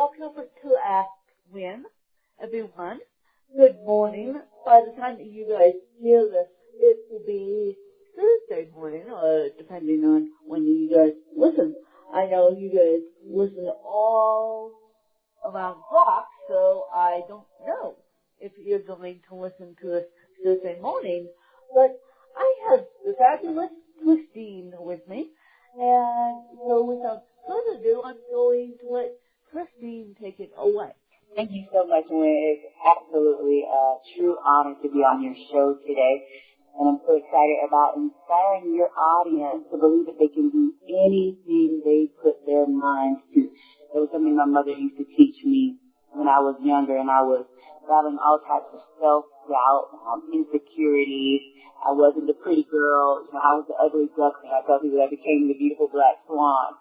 welcome to Ask Win, everyone. Good morning. By the time that you guys hear this, it will be Thursday morning, or depending on when you guys listen. I know you guys listen all around the clock, so I don't know if you're going to listen to this Thursday morning, but I have the fabulous Kristie with me, and so without further ado, I'm going to let Kristie take it away. Thank you so much, Wynn. It's absolutely a true honor to be on your show today. And I'm so excited about inspiring your audience to believe that they can do anything they put their minds to. It was something my mother used to teach me when I was younger, and I was battling all types of self-doubt, insecurities. I wasn't the pretty girl. I was the ugly duckling. I tell people I became the beautiful black swan.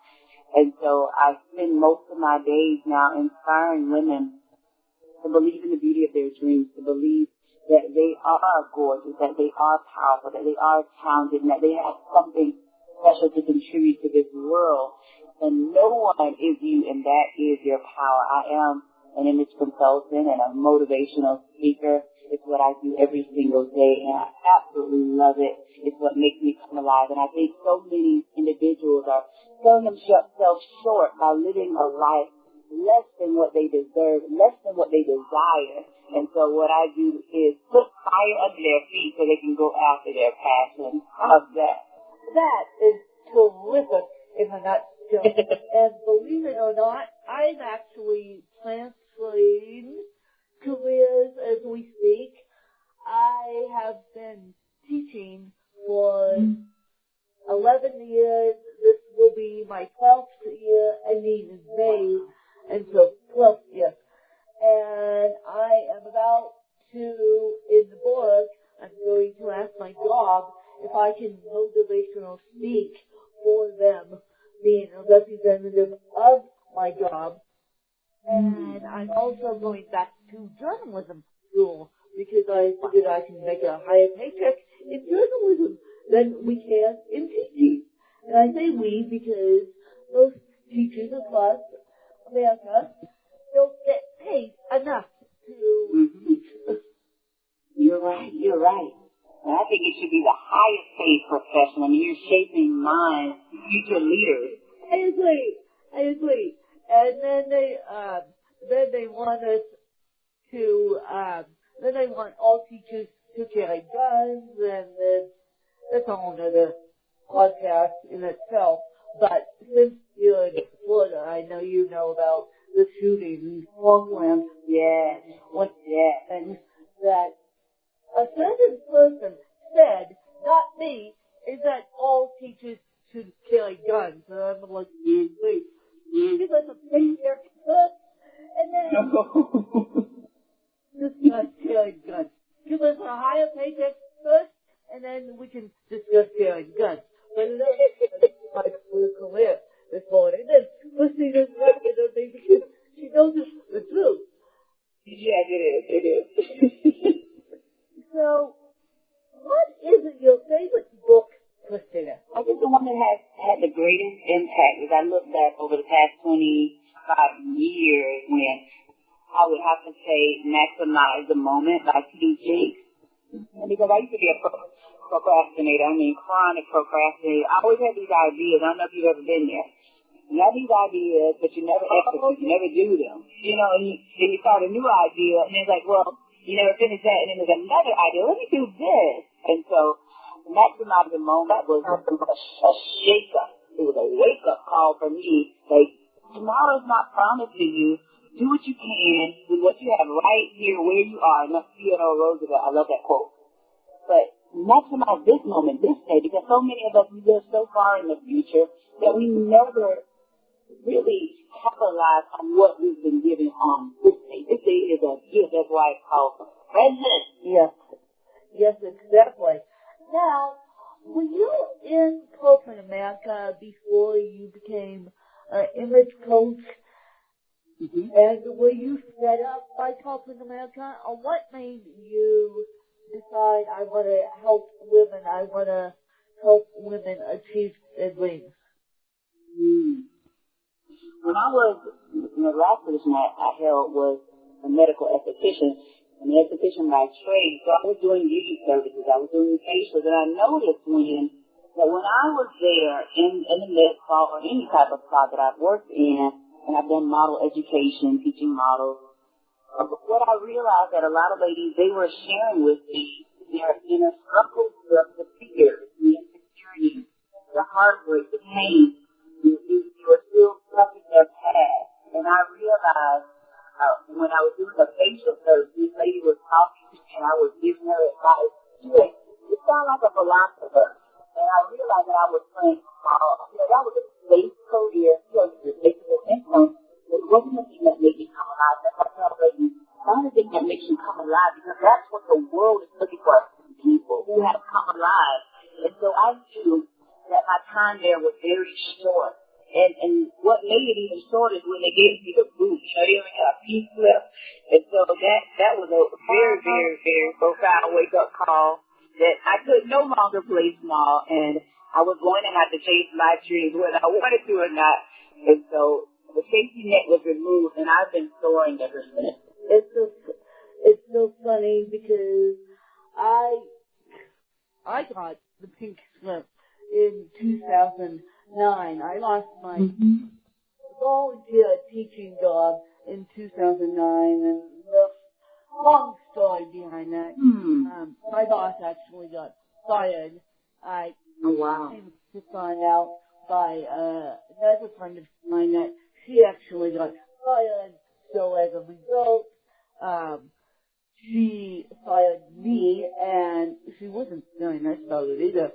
And so I spend most of my days now inspiring women to believe in the beauty of their dreams, to believe that they are gorgeous, that they are powerful, that they are talented, and that they have something special to contribute to this world. And no one is you, and that is your power. I am an image consultant and a motivational speaker. It's what I do every single day, and I absolutely love it. It's what makes me come alive. And I think so many individuals are selling themselves short by living a life less than what they deserve, less than what they desire. And so what I do is put fire under their feet so they can go after their passion. How's that? That is terrific in a nutshell. And believe it or not, I'm actually transferring careers as we speak. I have been teaching for 11 years. This will be my 12th year ending in May, and so 12th year. And I am about to, in the book, I'm going to ask my job if I can motivational speak for them, being a representative of my job. And I'm also going back to journalism school because I figured I can make a higher paycheck in journalism than we can in teaching. And I say we because most teachers across America don't get paid enough to teach. You're right. And I think it should be the highest paid profession. I mean, you're shaping minds, future leaders. I agree. And then they want us to, then they want all teachers to carry guns, and that's a whole other podcast in itself. But since you're in Florida, I know you know about the shooting in Parkland. Yes. What's things that a certain person said, not me, is that all teachers should carry guns. And I'm like, wait. Give us a picture first, and then discuss carrying guns. Give us a higher paycheck first, and then we can discuss carrying guns. But it's my political career this morning. And then Kristie doesn't like it, don't think, because she knows the truth. Yes, it is. So, what is your favorite book, Kristie? I think the one that has had the greatest impact as I look back over the past 25 years, when I would have to say Maximize the Moment by T.D. Jakes. And because I used to be a procrastinator, chronic procrastinator. I always had these ideas. I don't know if you've ever been there. You have these ideas, but you never execute, you never do them. And you start a new idea, and it's like, well, you never finish that, and then there's another idea. Let me do this. And so Maximize the Moment was a shake-up. It was a wake-up call for me. Like, tomorrow's not promised to you. Do what you can with what you have right here where you are. And that's Theodore Roosevelt. I love that quote. But maximize this moment, this day, because so many of us live so far in the future that we never really capitalize on what we've been given on this day. This day is a gift. That's why it's called present. Yes, exactly. Now, were you in corporate America before you became an image coach? Mm-hmm. And were you set up by corporate America? Or what made you decide, I want to help women, I want to help women achieve their dreams? when I was, the last position I held was a medical esthetician, an esthetician by trade. So I was doing beauty services. I was doing facials, and I noticed that when I was there in the med spa or any type of spa that I've worked in, and I've done model education, teaching models, what I realized that a lot of ladies, they were sharing with me their inner struggles, the fears, the insecurities, the heartbreak, the pain. You were still stuck in their past. And I realized when I was doing a facial service, this lady was talking to me and I was giving her advice. She said, "You sound like a philosopher." And I realized that I was playing that was a safe career, ridiculous income. It wasn't the thing that made me come alive. That's why I tell ladies, find the thing that makes you come alive, because that's what the world is looking for, people who have come alive. And so I knew that my time there was very short. And what made it even short is when they gave me the boot. They only had a piece left. And so that was a very, very, very profound wake-up call that I could no longer play small, and I was going to have to chase my dreams whether I wanted to or not. And so the safety net was removed, and I've been soaring ever since. It's so funny because I got the pink slip in 2009. I lost my volunteer teaching job in 2009, and the long story behind that. My boss actually got fired. I came to find out by another friend of mine that she actually got fired. So as a result, she fired me, and she wasn't very nice about it either.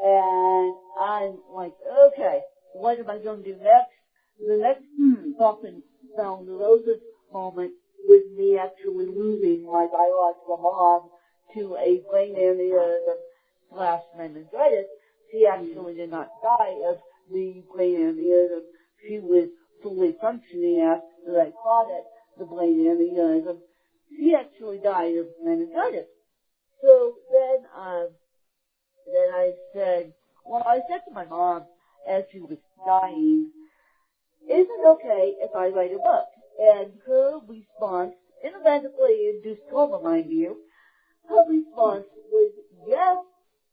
And I'm like, okay, what am I going to do next? The next often found the rosest moment with me actually losing my biological mom to a brain aneurysm / meningitis. She actually did not die of the brain aneurysm. She was fully functioning after I caught it, the brain aneurysm. She actually died of meningitis. So then I said, I said to my mom as she was dying, "Is it okay if I write a book?" And her response, in a medically induced coma, mind you, her response was, "Yes,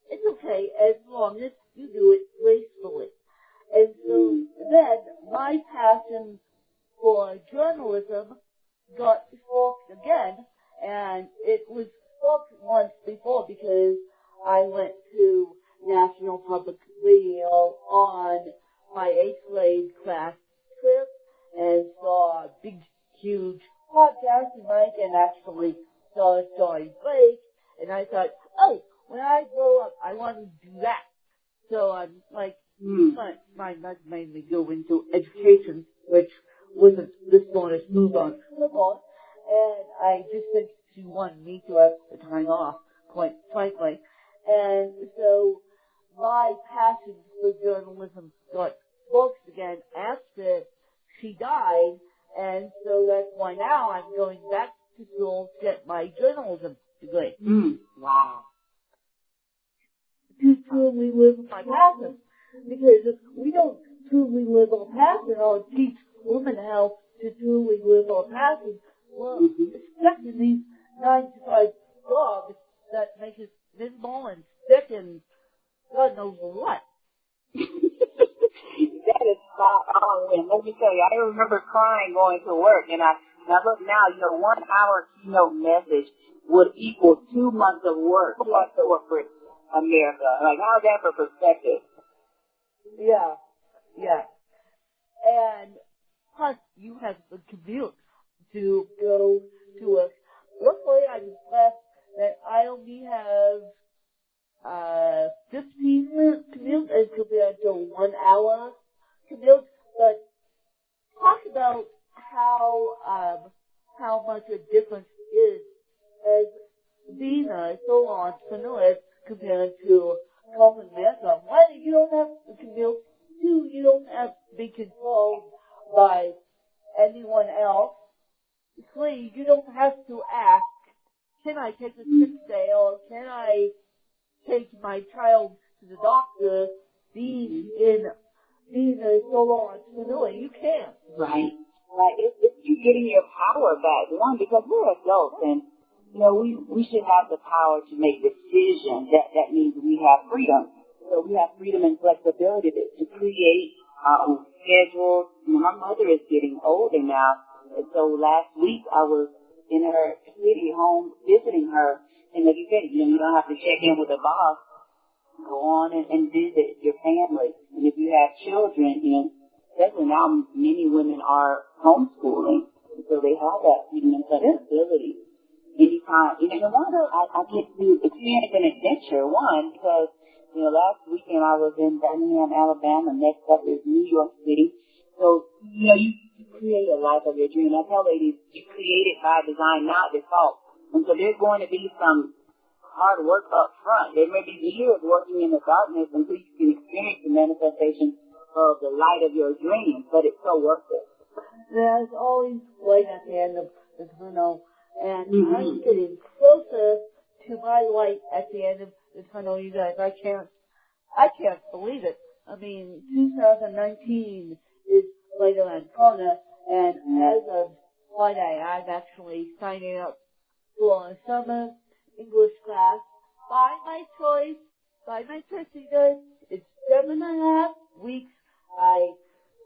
it's okay as long as you do it gracefully." And so then my passion for journalism got sparked again, and it was sparked once before because I went to National Public Radio on my 8th grade class trip and saw a big, huge podcasting mic and actually saw a story break. And I thought, when I grow up, I want to do that. So I'm like, my mom made me go into education, which wasn't the smartest move on her part. And I just think she wanted me to have the time off, quite frankly. And so my passion for journalism got sparked again after she died, and so that's why now I'm going back to school to get my journalism degree. Wow. To truly live my passion. Because if we don't truly live our passion or teach women how to truly live our passion, well, stuck in these 9-to-5 jobs that make us miserable and sick and God knows what. That is spot on. Let me tell you, I remember crying going to work, and I look now, 1 hour keynote message would equal 2 months of work for corporate America. Like, how's that for perspective? Yeah. And plus, you have the commute to go to work. Luckily, I'm blessed that I only have 15-minute commute as compared to 1 hour commute. But talk about how much a difference is as being a solo entrepreneur compared to corporate America. One, you don't have to commute. Two, you don't have to be controlled by anyone else. Three, you don't have to ask, can I take a sick day or can I take my child to the doctor? Being in being a solo entrepreneur. You can't. Right. Right. It's you getting your power back. One, because we're adults and, you know, we should have the power to make decisions. That means we have freedom. So we have freedom and flexibility to create our own schedules. You know, my mother is getting older now. And so last week I was in her city home visiting her. And like you said, you know, you don't have to check in with a boss. Go on and visit your family. And if you have children, you know, especially now many women are homeschooling. So they have that freedom and flexibility. Anytime, you know, I get to experience an adventure. One, because, you know, last weekend I was in Birmingham, Alabama. Next up is New York City. So, you know, you create a life of your dream. I tell ladies, you create it by design, not default. And so there's going to be some hard work up front. There may be years working in the darkness until you can experience the manifestation of the light of your dreams, but it's so worth it. There's always light at the end of the tunnel, and I'm getting closer to my light at the end of the tunnel, you guys. I can't believe it. I mean, 2019 is right around the corner, and as of Friday, I'm actually signing up for a summer English class by my choice, you guys. It's 7.5 weeks. I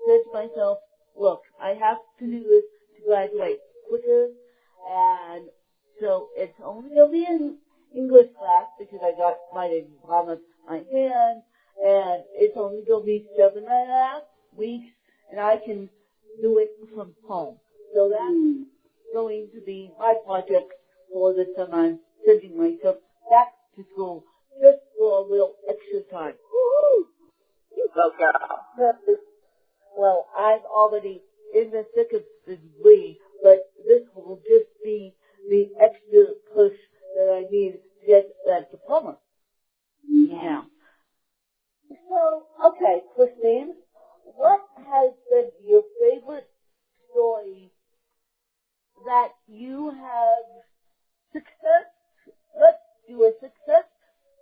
said to myself, look, I have to do this to graduate quicker, and so it's only going to be an English class because I got my diploma in my hand, and it's only going to be 7.5 weeks, and I can do it from home. So that's going to be my project for the summer. I'm sending myself back to school just for a little extra time. Woo-hoo! You go, girl. Well, I'm already in the thick of the degree, but this will just be the extra push that I need to get that diploma. Yeah. So, okay, Christine, what has been your favorite story that you have success? Let's do a success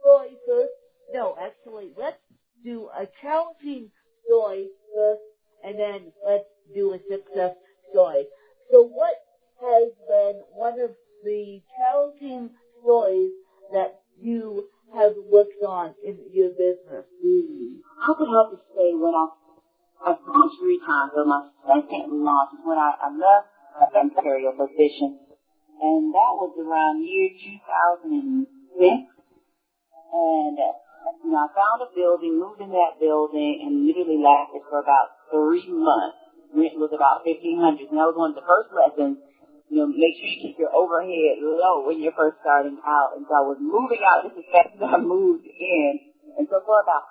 story first. No, actually, let's do a challenging story first, and then let's do a success story. So what has been one of the challenging stories that you have worked on in your business? I would have to say when I've launched 3 times, so my second launch is when I left my secretarial position, and that was around year 2006. And, you know, I found a building, moved in that building, and literally lasted for about 3 months. Rent was about $1,500, and that was one of the first lessons. You know, make sure you keep your overhead low when you're first starting out. And so I was moving out just as fast as I moved in. And so for about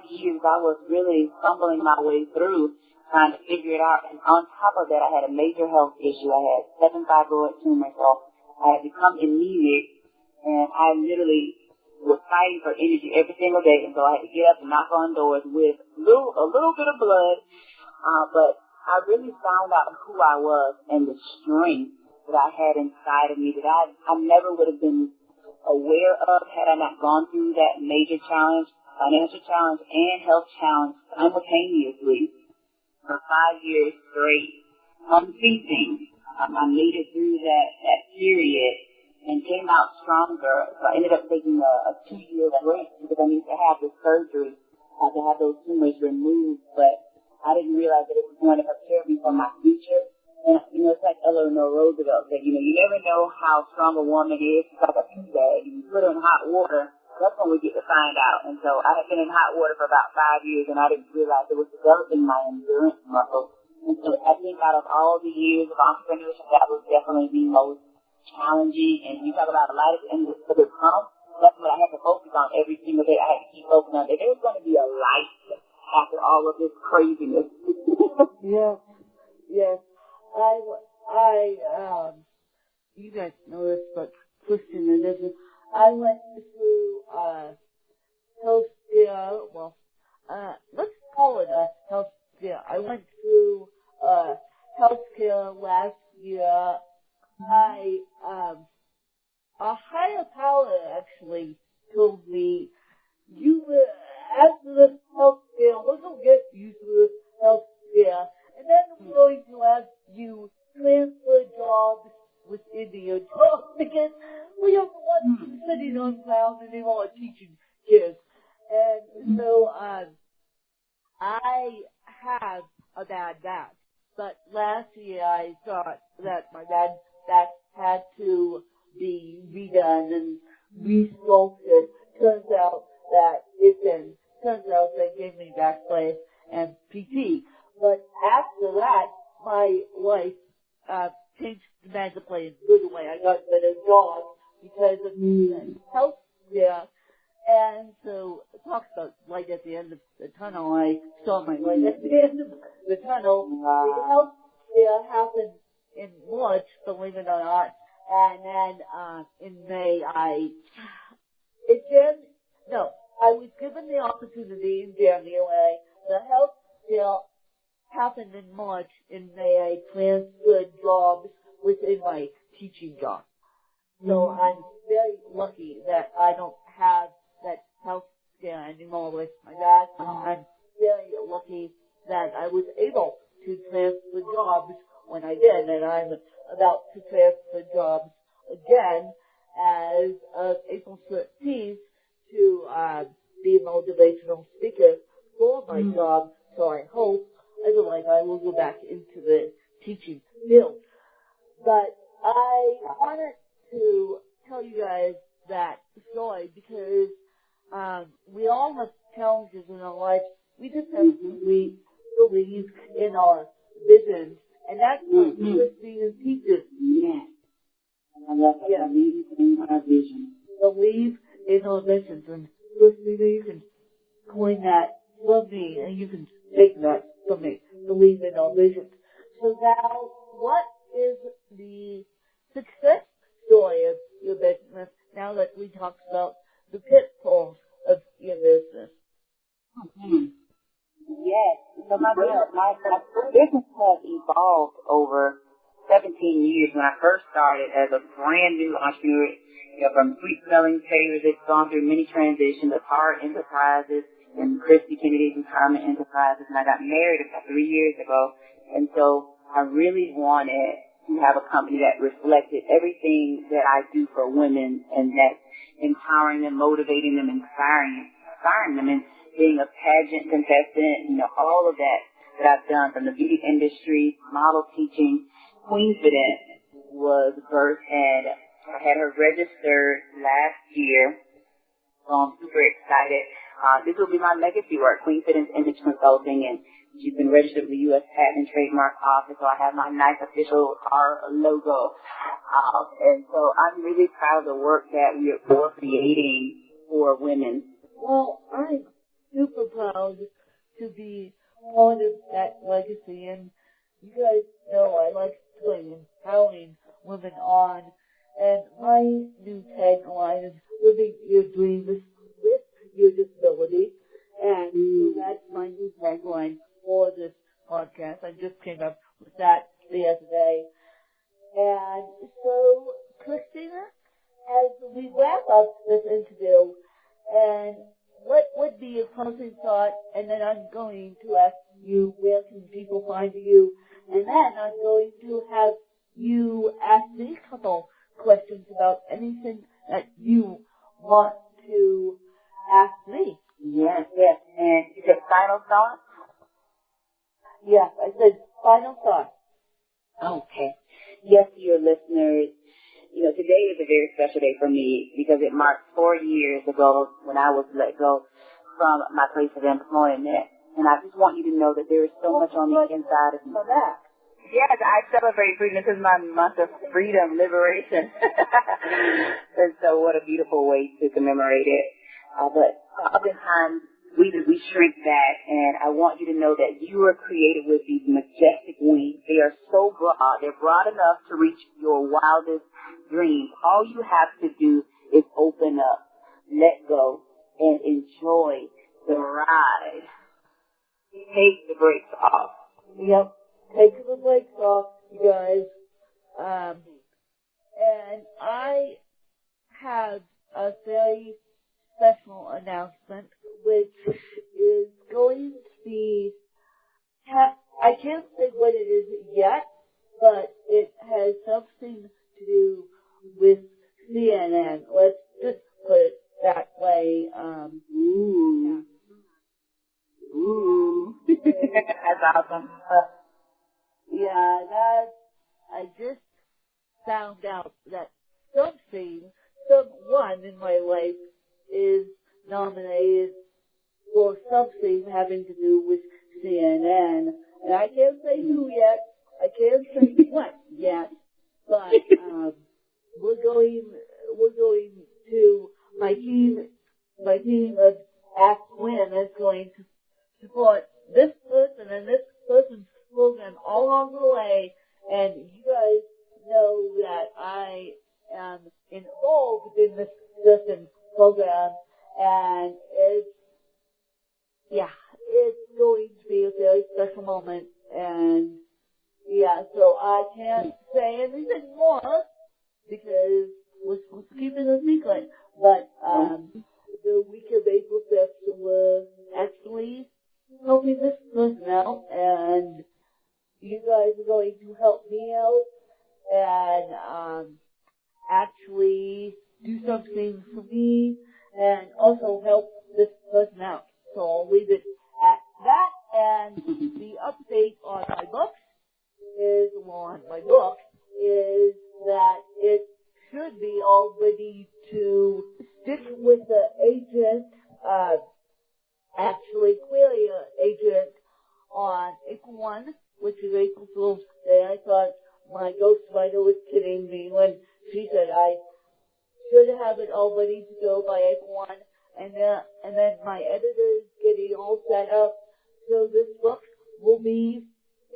5 years, I was really stumbling my way through, trying to figure it out. And on top of that, I had a major health issue. I had 7 fibroid tumors, so I had become anemic, and I literally was fighting for energy every single day. And so I had to get up and knock on doors with a little bit of blood. But I really found out who I was and the strength that I had inside of me that I never would have been aware of had I not gone through that major challenge, financial challenge and health challenge simultaneously for 5 years straight, unceasing. I made it through that period and came out stronger. So I ended up taking a 2-year break because I needed to have the surgery to have those tumors removed, but I didn't realize that it was going to prepare me for my future. And, you know, it's like Eleanor Roosevelt said, you know, you never know how strong a woman is. It's like a tea bag. You put her in hot water, that's when we get to find out. And so I had been in hot water for about 5 years, and I didn't realize it was developing my endurance muscle. And so I think out of all the years of entrepreneurship, that was definitely the most challenging. And you talk about a light at the end of the tunnel, that's what I had to focus on every single day. I had to keep focusing on that. There was going to be a light after all of this craziness. Yes. You guys know this, but Christian and this, I went through, healthcare, let's call it a healthcare. I went through, healthcare last year. A higher power actually told me, you after the health scare, we're going to get used to the health scare. And then we're going to have you transfer jobs within your job because we don't want you sitting on cloud anymore teaching kids. And so, I have a bad back. But last year I thought that my bad back had to be redone and resculpted. Turns out that it didn't. Turns out they gave me back play and PT. But after that, my life changed dramatically in a good way. I got a better job because of the health care. And so, talk about light at the end of the tunnel. I saw my light at the end of the tunnel. The health care happened in March, believe it or not. And then, in May, I was given the opportunity in January. The health care happened in March. In May, I transferred jobs within my teaching job. So I'm very lucky that I don't have that health care anymore with my dad. I'm very lucky that I was able to transfer jobs when I did, and I'm about to transfer jobs again as of April 13th to be a motivational speaker for my job. So I hope, otherwise I will go back into the teaching field. But I wanted to tell you guys that story because we all have challenges in our life. We just have to believe in our vision. And that's what Kristie teaches. Yes. I love that. Yeah. Believe in our vision. Believe in our visions. And Kristie, you can coin that from me, and you can take that from me. Believe in our vision. So now, what is the success story of your business now that we talked about the pitfalls of your business? Yes. So my business has evolved over 17 years. When I first started as a brand new entrepreneur, from sweet smelling taters, it's gone through many transitions of Hard Enterprises and Kristie Kennedy's Retirement Enterprises, and I got married about 3 years ago. And so I really wanted to have a company that reflected everything that I do for women, and that empowering them, motivating them, inspiring them, and being a pageant contestant, all of that I've done from the beauty industry, model teaching. Queenfidence was birthed, and I had her registered last year, so I'm super excited. This will be my legacy work, Queenfidence Image Consulting, and she's been registered with the U.S. Patent and Trademark Office, so I have my nice official R logo. And so I'm really proud of the work that we are creating for women. Well, I'm super proud to be part of that legacy, and you guys know I like empowering women on, and my new tagline is living your dreams with your disability, and so that's my new tagline for this podcast. I just came up with that the other day. And so, Christina, as we wrap up this interview, and what would be your closing thought, and then I'm going to ask you where can people find you, and then I'm going to have you ask me a couple questions about anything that you want to ask me. Yes. And you said final thought? Yes, I said final thought. Okay. Yes, to your listeners, today is a very special day for me because it marks 4 years ago when I was let go from my place of employment. And I just want you to know that there is so much on the inside of me. Yes, I celebrate freedom. This is my month of freedom, liberation. And so what a beautiful way to commemorate it. But oftentimes we shrink back, and I want you to know that you are created with these majestic wings. They are so broad. They're broad enough to reach your wildest dreams. All you have to do is open up, let go, and enjoy the ride. Take the brakes off. Yep. Take the brakes off, you guys. And I have a very special announcement, which going to be, I can't say what it is yet, but it has something to do with CNN. Let's just put it that way. Ooh. Yeah. Ooh. That's awesome. Yeah, I just found out that someone in my life is nominated for something having to do with CNN. And I can't say who yet. I can't say what yet. But, we're going to, my team of Ask Win is going to support this person and this person's slogan all along the way. And you guys know that I am involved in this certain program, and it's going to be a very special moment. And yeah, so I can't say anything more because we're supposed to keep it a secret. But the week of April 5th, we're actually helping this person out, and you guys are going to help me out and actually do something for me and also help this person out. So I'll leave it at that. And the update on my book is that it should be all ready to stick with the agent, actually query an agent on April 1, which is April Fool's Day. I thought my ghostwriter was kidding me when she said I should have it all ready to go by April 1, and then my editor is getting all set up, so this book will be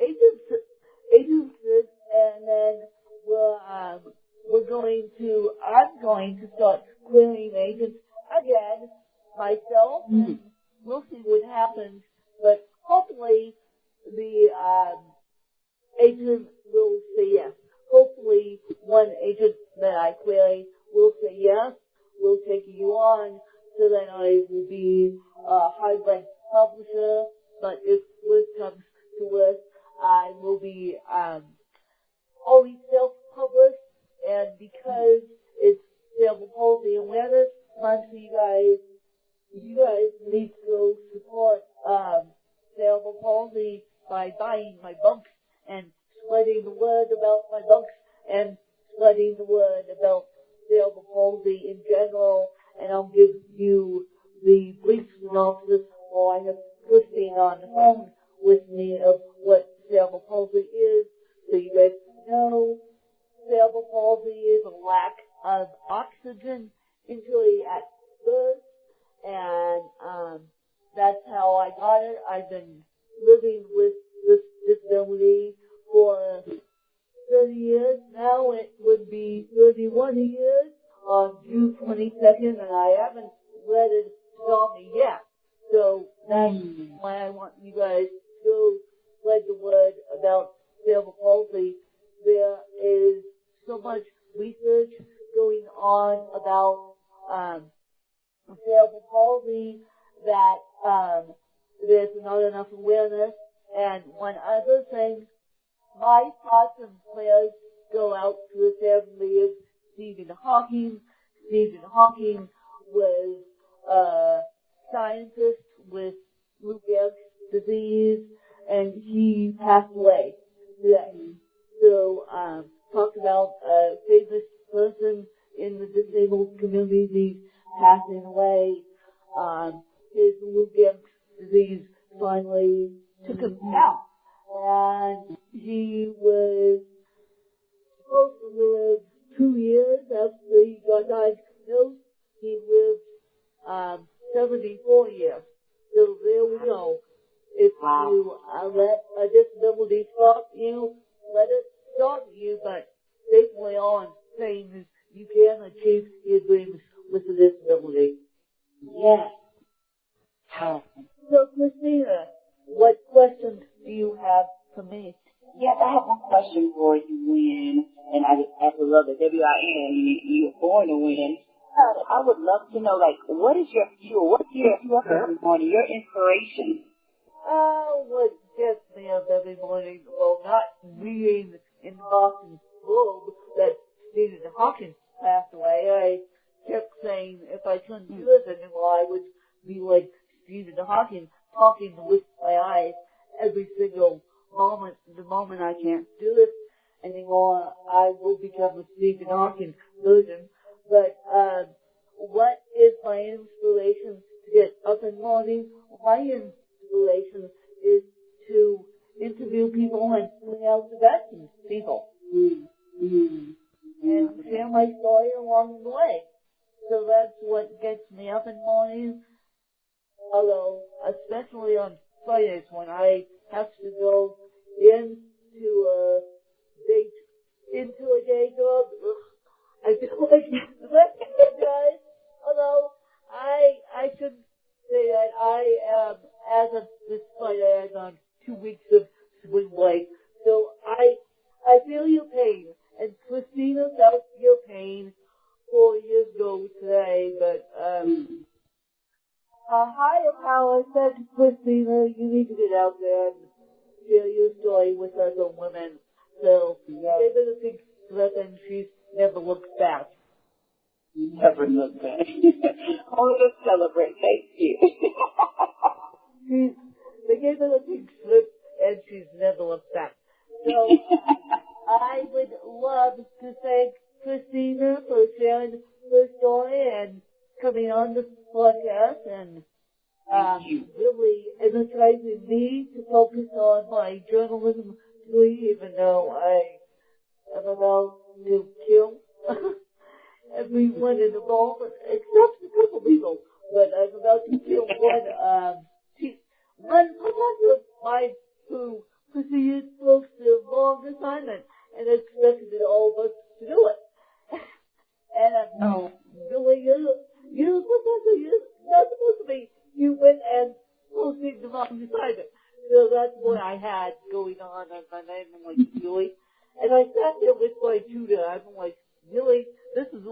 agents, and then I'm going to start querying agents again myself, and we'll see what happens, but hopefully the agent will say yes. Hopefully one agent that I query will say yes, will take you on, so that I will be a hybrid publisher, but if worse comes to worse, I will be always self-published, and because it's Cerebral Palsy Awareness Month, you guys need to go support cerebral palsy by buying my books and spreading the word about my books and spreading the word about cerebral palsy in general. And I'll give you the brief synopsis, or I have Kristie on the phone with me, of what cerebral palsy is, so you guys know. Cerebral palsy is a lack of oxygen injury at birth, and that's how I got it. I've been living with this disability for 30 years now. It would be 31 years on June 22nd, and I haven't let it stop me yet. So that's why I want you guys to spread the word about cerebral palsy. There is so much research going on about cerebral palsy that there's not enough awareness. And one other thing, my thoughts and prayers go out to the family of Stephen Hawking. Stephen Hawking was a scientist with Lou Gehrig's disease, and he passed away today. So, talk about a famous person in the disabled community passing away. His Lou Gehrig's disease finally took him out, and he was supposed to live 2 years after he got diagnosed. He lived 74 years. So there we go. If you let a disability stop you, let it stop you, but basically all I'm saying is you can achieve your dreams with a disability. Yes. So, Kristie, what questions do you have for me? Yes, I have one question for you, Win, and I just absolutely love it. WIN, you were born to win. I would love to know, like, what is your fuel? What's your fuel every morning, your inspiration? What gets me up every morning, well, not reading in the Boston Globe that Stephen Hawking passed away. I kept saying if I couldn't do this anymore, I would be like Stephen Hawking, talking with my eyes every single moment. The moment I can't do this anymore, I will become a Stephen Hawking version. But what is my inspiration to get up in the morning? My inspiration is to interview people and bring out the best in people. And share my story along the way. So that's what gets me up in the morning. Although, especially on Fridays when I have to go into a day job, I feel like the rest of the guys, although I should say that I am, as of this Friday, I'm on 2 weeks of swing break. So I feel your pain. And Christina felt your pain 4 years ago today, but a higher power said to Christina, you need to get out there and share your story with other women. So gave it a big slip and she's never looked back. Never looked back. Oh, let's celebrate. Thank you. They gave it a big slip and she's never looked back. So I would love to thank Christina for sharing her story and coming on this podcast and really energizing me to focus on my journalism degree, even though I am about to kill everyone involved, except a couple people. But I'm about to kill one professor of mine who proceeded to the wrong assignment and expected all of us to do it. And I'm really, you're professor, you're not supposed to be. You went and posted the wrong assignment. So that's what I had going on my name. I'm like, really? And I sat there with my tutor. I'm like, really? This is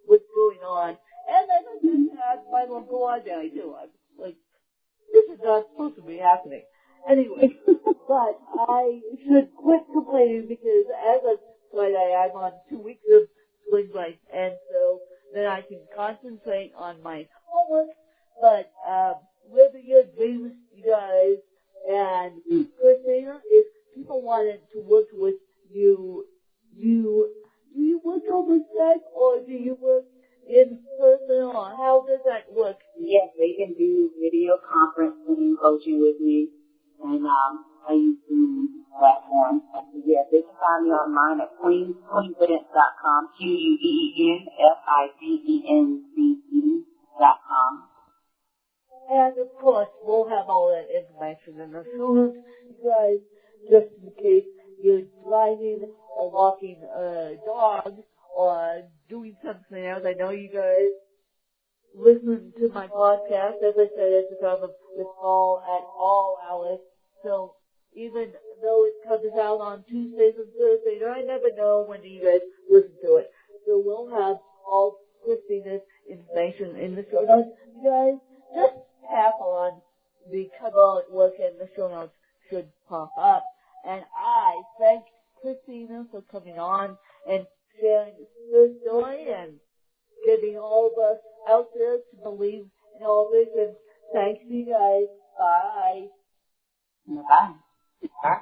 what's going on. And then I just had my local library too. I'm like, this is not supposed to be happening. Anyway, but I should quit complaining because as of Friday, I'm on 2 weeks of spring break, and so then I can concentrate on my homework. But living your dreams, you guys, and Christina, if people wanted to work with you, do you work over Skype or do you work in person, or how does that work? Yes, they can do video conferencing, coaching with me, and I use Zoom platform. Yes, they can find me online at queenfidence.com, QUEENFIDENCE.com. And of course, we'll have all that information in the show notes, you guys, just in case you're driving or walking a dog or doing something else. I know you guys listen to my podcast, as I said, at the top of this call at all hours. So even though it comes out on Tuesdays and Thursdays, I never know when you guys listen to it. So we'll have all Christina's information in the show notes. You guys, just tap on the cover artwork and the show notes should pop up. And I thank Christina for coming on and sharing her story and getting all of us out there to believe in all this. And thanks you guys. Bye. Bye. Bye.